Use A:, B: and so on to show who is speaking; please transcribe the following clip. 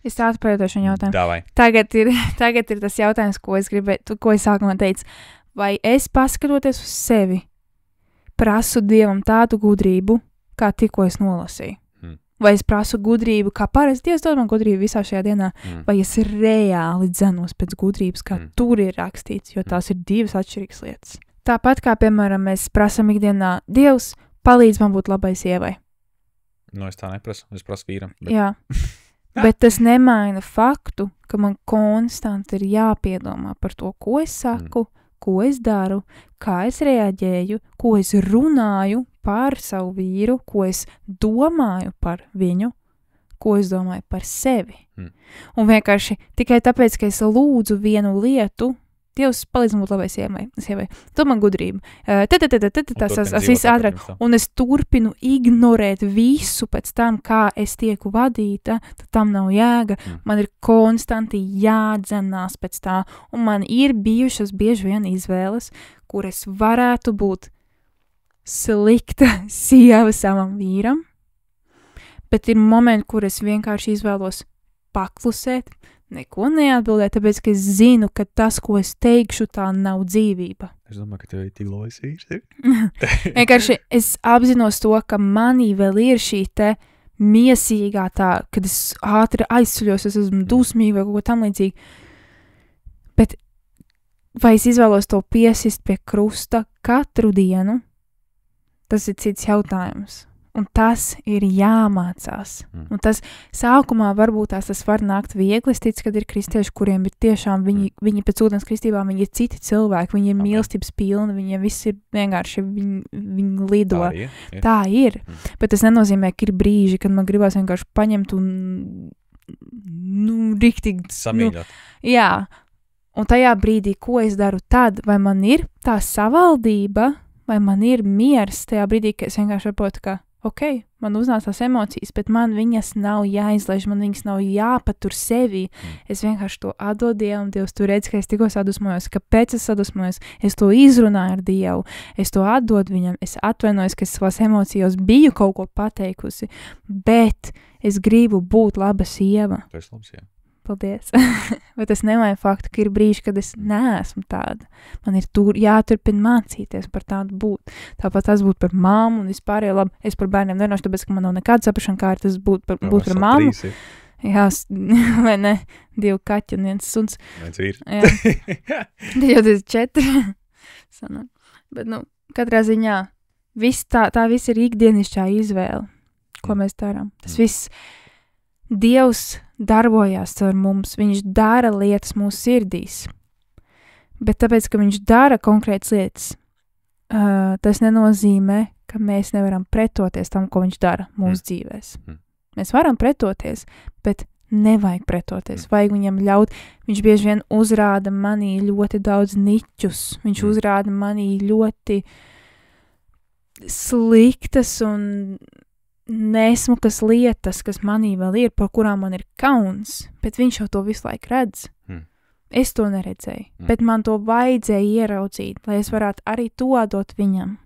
A: Es atpajautāšu viņu jautājumu.
B: Davai.
A: Tagad ir tas jautājums, ko es gribēju, ko es sākumā teicu. Vai es paskatoties uz sevi, prasu Dievam tādu gudrību, kā tikko es nolasīju? Vai es prasu gudrību, kā parasti Dievs dod man gudrību visā šajā dienā, vai es reāli dzenos pēc gudrības, kā tur ir rakstīts, jo tās ir divas atšķirīgas lietas. Tāpat kā, piemēram, mēs prasam ikdienā, Dievs palīdz man būt labai sievai.
B: Es tā neprasu, es prasu vīram.
A: Jā, bet tas nemaina faktu, ka man konstanti ir jāpiedomā par to, ko es saku, ko es daru, kā es reaģēju, ko es runāju par savu vīru, ko es domāju par viņu, ko es domāju par sevi. Un vienkārši tikai tāpēc, ka es lūdzu vienu lietu, Dievs palīdz man būt labai sievai. Tu man gudrību. Tas viss ātrāk. Un es turpinu ignorēt visu pēc tam, kā es tieku vadīta, tad tam nav jēga. Man ir konstanti jādzenās pēc tā. Un man ir bijušas bieži vien izvēles, kur es varētu būt slikta sieva savam vīram, bet ir momenti, kur es vienkārši izvēlos paklusēt, neko neatbildēt, tāpēc, ka es zinu, ka tas, ko es teikšu, tā nav dzīvība.
B: Es domāju, ka tev ir tik lojas vīrs.
A: Vienkārši es apzinos to, ka manī vēl ir šī te miesīgā tā, kad es ātri aizsuļos, es esmu dusmīga vai kaut ko tam līdzīgi. Bet vai es izvēlos to piesist pie krusta katru dienu? Tas ir cits jautājums. Un tas ir jāmācās. Un tas sākumā varbūt tas var nākt viegli. Es ticu, kad ir kristieši, kuriem ir tiešām, viņi pēc ūdens kristībām, viņi ir citi cilvēki, viņi ir mīlestības pilni, viņiem viss ir vienkārši, viņi lido. Tā ir. Bet tas nenozīmē, ka ir brīži, kad man gribās vienkārši paņemt un, riktīgi.
B: Samīļot.
A: Jā. Un tajā brīdī, ko es daru tad, vai man ir tā savaldība, vai man ir miers tajā brīdī, ka es vienkārši saprotu, ka ok, man uznācās emocijas, bet man viņas nav jāizlaiž, man viņas nav jāpatur sevi. Es vienkārši to atdodu Dievam, Dievs, tu redzi, ka es tikko sadusmojos, kāpēc es sadusmojos, es to izrunāju ar Dievu, es to atdodu viņam, es atvainojos, ka es savās emocijās biju kaut ko pateikusi, bet es gribu būt laba sieva.
B: Tu esi labs, jā.
A: Paldies. Bet es nemāju faktu, ka ir brīži, kad es neesmu tāda. Man ir jāturpina mācīties par tādu būt. Tāpat tas būtu par māmu un vispārējo labi. Es par bērniem nerunāšu, tāpēc, ka man nav nekāda saprašana, kā tas būtu par māmu. Jā, vai ne? 2 kaķi un 1 suns.
B: 1 vīrs.
A: Jā. 24. Bet, katrā ziņā, tā viss ir ikdienišķā izvēle, ko mēs darām. Tas viss Dievs darbojās ar mums, viņš dara lietas mūsu sirdīs, bet tāpēc, ka viņš dara konkrētas lietas, tas nenozīmē, ka mēs nevaram pretoties tam, ko viņš dara mūsu dzīvēs. Mēs varam pretoties, bet nevajag pretoties, vajag viņam ļaut, viņš bieži vien uzrāda manī ļoti daudz niķus, viņš uzrāda manī ļoti sliktas un nesmukas lietas, kas manī vēl ir, par kurām man ir kauns, bet viņš jau to visu laiku redz. Es to neredzēju, bet man to vajadzēja ieraudzīt, lai es varētu arī to dot viņam.